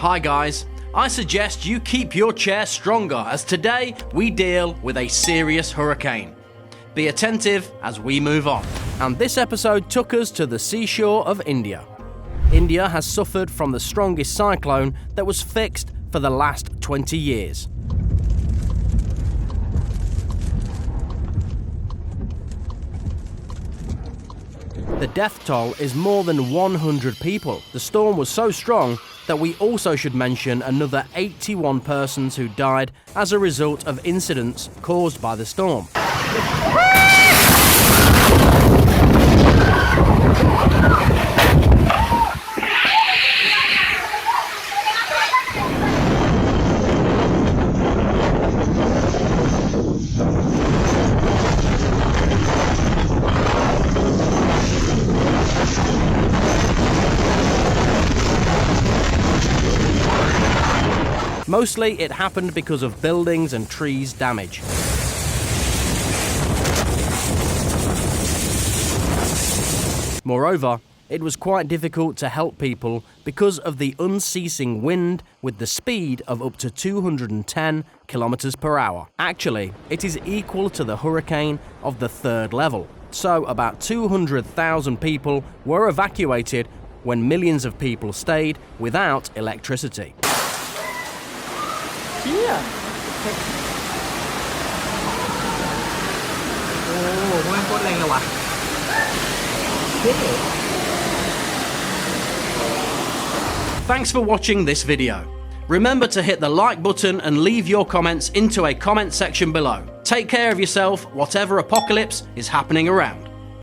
Hi guys, I suggest you keep your chair stronger as today we deal with a serious hurricane. Be attentive as we move on. And this episode took us to the seashore of India. India has suffered from the strongest cyclone that was fixed for the last 20 years. The death toll is more than 100 people. The storm was so strong that we also should mention another 81 persons who died as a result of incidents caused by the storm. Mostly it happened because of buildings and trees damage. Moreover, it was quite difficult to help people because of the unceasing wind with the speed of up to 210 kilometers per hour. Actually, it is equal to the hurricane of the third level. So about 200,000 people were evacuated when millions of people stayed without electricity. เชี่ยโอ้แม่งโคตรแรงเลยว่ะเท่ Thanks for watching this video. Remember to hit the like button and leave your comments into a comment section below. Take care of yourself, whatever apocalypse is happening around.